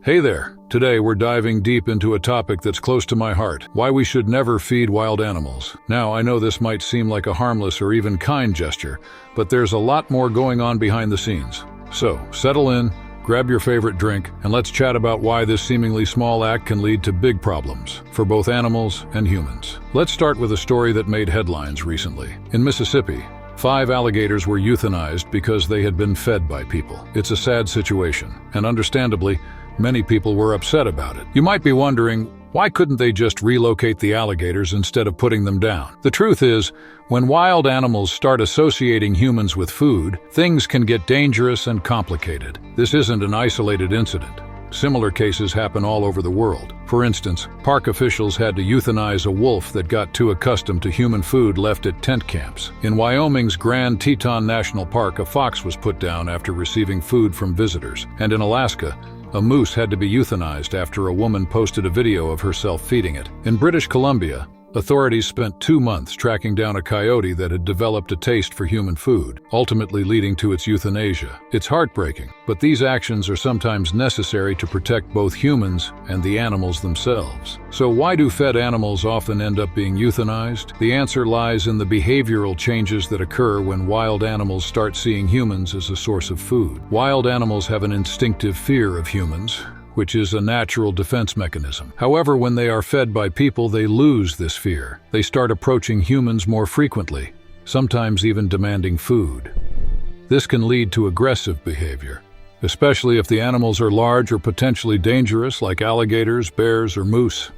Hey there! Today we're diving deep into a topic that's close to my heart, why we should never feed wild animals. Now, I know this might seem like a harmless or even kind gesture, but there's a lot more going on behind the scenes. So, settle in, grab your favorite drink, and let's chat about why this seemingly small act can lead to big problems for both animals and humans. Let's start with a story that made headlines recently. In Mississippi, 5 alligators were euthanized because they had been fed by people. It's a sad situation, and understandably, many people were upset about it. You might be wondering, why couldn't they just relocate the alligators instead of putting them down? The truth is, when wild animals start associating humans with food, things can get dangerous and complicated. This isn't an isolated incident. Similar cases happen all over the world. For instance, park officials had to euthanize a wolf that got too accustomed to human food left at tent camps. In Wyoming's Grand Teton National Park, a fox was put down after receiving food from visitors. And in Alaska, a moose had to be euthanized after a woman posted a video of herself feeding it. In British Columbia, authorities spent 2 months tracking down a coyote that had developed a taste for human food, ultimately leading to its euthanasia. It's heartbreaking, but these actions are sometimes necessary to protect both humans and the animals themselves. So why do fed animals often end up being euthanized? The answer lies in the behavioral changes that occur when wild animals start seeing humans as a source of food. Wild animals have an instinctive fear of humans, which is a natural defense mechanism. However, when they are fed by people, they lose this fear. They start approaching humans more frequently, sometimes even demanding food. This can lead to aggressive behavior, especially if the animals are large or potentially dangerous, like alligators, bears, or moose.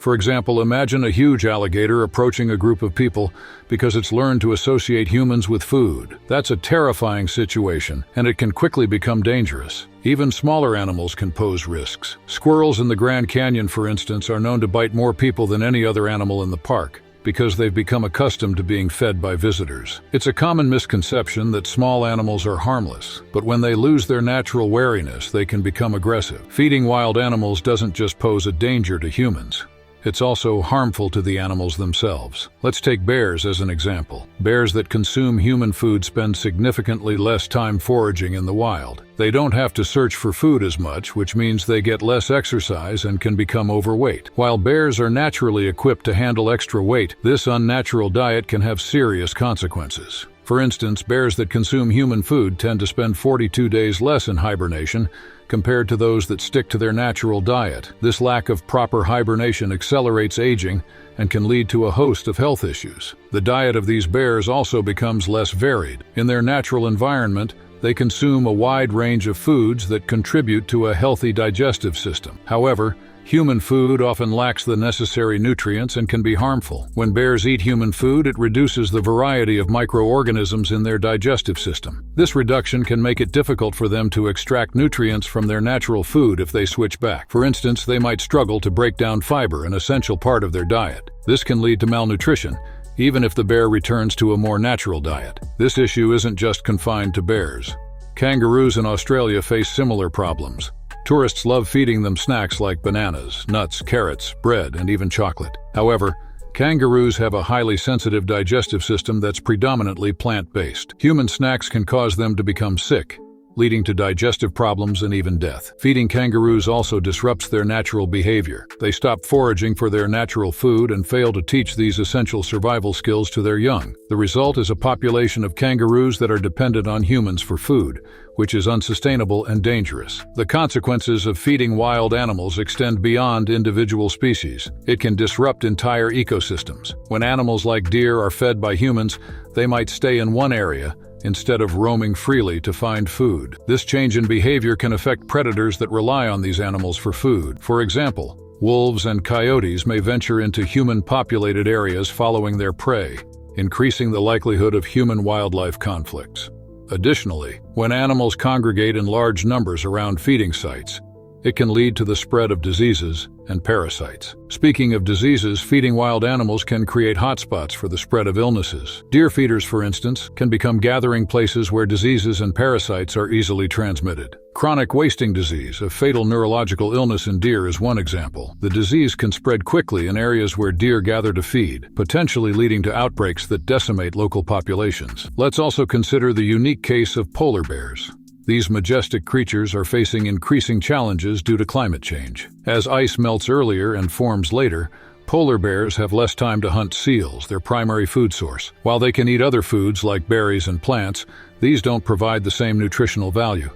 For example, imagine a huge alligator approaching a group of people because it's learned to associate humans with food. That's a terrifying situation, and it can quickly become dangerous. Even smaller animals can pose risks. Squirrels in the Grand Canyon, for instance, are known to bite more people than any other animal in the park because they've become accustomed to being fed by visitors. It's a common misconception that small animals are harmless, but when they lose their natural wariness, they can become aggressive. Feeding wild animals doesn't just pose a danger to humans. It's also harmful to the animals themselves. Let's take bears as an example. Bears that consume human food spend significantly less time foraging in the wild. They don't have to search for food as much, which means they get less exercise and can become overweight. While bears are naturally equipped to handle extra weight, this unnatural diet can have serious consequences. For instance, bears that consume human food tend to spend 42 days less in hibernation compared to those that stick to their natural diet. This lack of proper hibernation accelerates aging and can lead to a host of health issues. The diet of these bears also becomes less varied. In their natural environment, they consume a wide range of foods that contribute to a healthy digestive system. However, human food often lacks the necessary nutrients and can be harmful. When bears eat human food, it reduces the variety of microorganisms in their digestive system. This reduction can make it difficult for them to extract nutrients from their natural food if they switch back. For instance, they might struggle to break down fiber, an essential part of their diet. This can lead to malnutrition, even if the bear returns to a more natural diet. This issue isn't just confined to bears. Kangaroos in Australia face similar problems. Tourists love feeding them snacks like bananas, nuts, carrots, bread, and even chocolate. However, kangaroos have a highly sensitive digestive system that's predominantly plant-based. Human snacks can cause them to become sick, leading to digestive problems and even death. Feeding kangaroos also disrupts their natural behavior. They stop foraging for their natural food and fail to teach these essential survival skills to their young. The result is a population of kangaroos that are dependent on humans for food, which is unsustainable and dangerous. The consequences of feeding wild animals extend beyond individual species. It can disrupt entire ecosystems. When animals like deer are fed by humans, they might stay in one area instead of roaming freely to find food. This change in behavior can affect predators that rely on these animals for food. For example, wolves and coyotes may venture into human-populated areas following their prey, increasing the likelihood of human-wildlife conflicts. Additionally, when animals congregate in large numbers around feeding sites, it can lead to the spread of diseases and parasites. Speaking of diseases, feeding wild animals can create hotspots for the spread of illnesses. Deer feeders, for instance, can become gathering places where diseases and parasites are easily transmitted. Chronic wasting disease, a fatal neurological illness in deer, is one example. The disease can spread quickly in areas where deer gather to feed, potentially leading to outbreaks that decimate local populations. Let's also consider the unique case of polar bears. These majestic creatures are facing increasing challenges due to climate change. As ice melts earlier and forms later, polar bears have less time to hunt seals, their primary food source. While they can eat other foods like berries and plants, these don't provide the same nutritional value.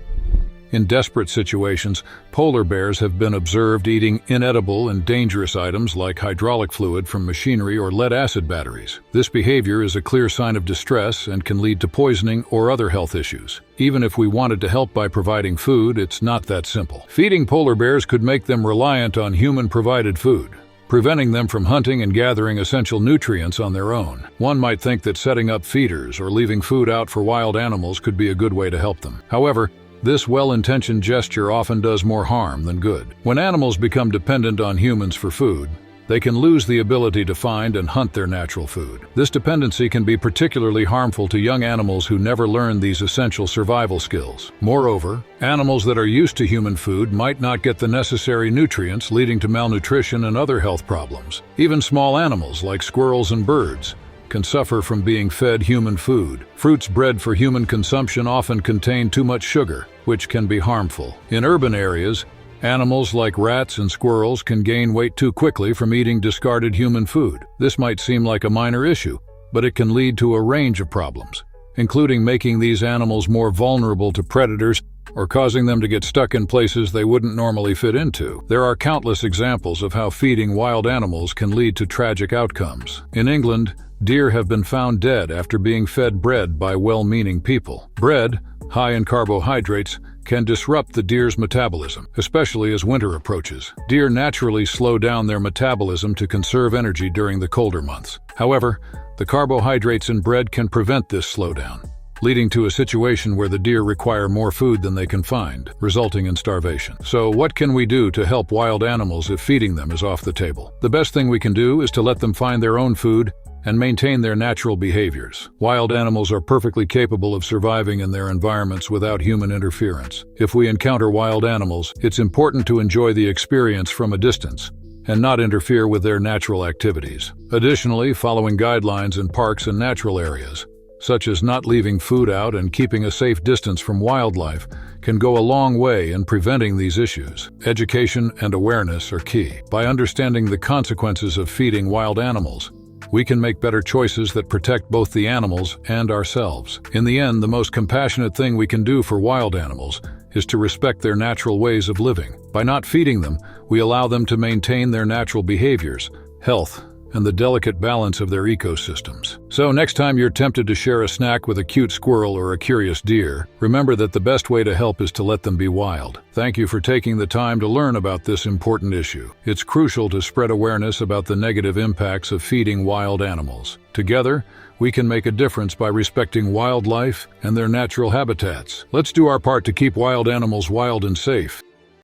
In desperate situations, polar bears have been observed eating inedible and dangerous items like hydraulic fluid from machinery or lead-acid batteries. This behavior is a clear sign of distress and can lead to poisoning or other health issues. Even if we wanted to help by providing food, it's not that simple. Feeding polar bears could make them reliant on human-provided food, preventing them from hunting and gathering essential nutrients on their own. One might think that setting up feeders or leaving food out for wild animals could be a good way to help them. However, this well-intentioned gesture often does more harm than good. When animals become dependent on humans for food, they can lose the ability to find and hunt their natural food. This dependency can be particularly harmful to young animals who never learn these essential survival skills. Moreover, animals that are used to human food might not get the necessary nutrients, leading to malnutrition and other health problems. Even small animals like squirrels and birds can suffer from being fed human food. Fruits bred for human consumption often contain too much sugar, which can be harmful. In urban areas, animals like rats and squirrels can gain weight too quickly from eating discarded human food. This might seem like a minor issue, but it can lead to a range of problems, including making these animals more vulnerable to predators or causing them to get stuck in places they wouldn't normally fit into. There are countless examples of how feeding wild animals can lead to tragic outcomes. In England, deer have been found dead after being fed bread by well-meaning people. Bread, high in carbohydrates, can disrupt the deer's metabolism, especially as winter approaches. Deer naturally slow down their metabolism to conserve energy during the colder months. However, the carbohydrates in bread can prevent this slowdown, leading to a situation where the deer require more food than they can find, resulting in starvation. So what can we do to help wild animals if feeding them is off the table? The best thing we can do is to let them find their own food and maintain their natural behaviors. Wild animals are perfectly capable of surviving in their environments without human interference. If we encounter wild animals, it's important to enjoy the experience from a distance and not interfere with their natural activities. Additionally, following guidelines in parks and natural areas, such as not leaving food out and keeping a safe distance from wildlife, can go a long way in preventing these issues. Education and awareness are key. By understanding the consequences of feeding wild animals, we can make better choices that protect both the animals and ourselves. In the end, the most compassionate thing we can do for wild animals is to respect their natural ways of living. By not feeding them, we allow them to maintain their natural behaviors, health, and the delicate balance of their ecosystems. So next time you're tempted to share a snack with a cute squirrel or a curious deer, remember that the best way to help is to let them be wild. Thank you for taking the time to learn about this important issue. It's crucial to spread awareness about the negative impacts of feeding wild animals. Together, we can make a difference by respecting wildlife and their natural habitats. Let's do our part to keep wild animals wild and safe.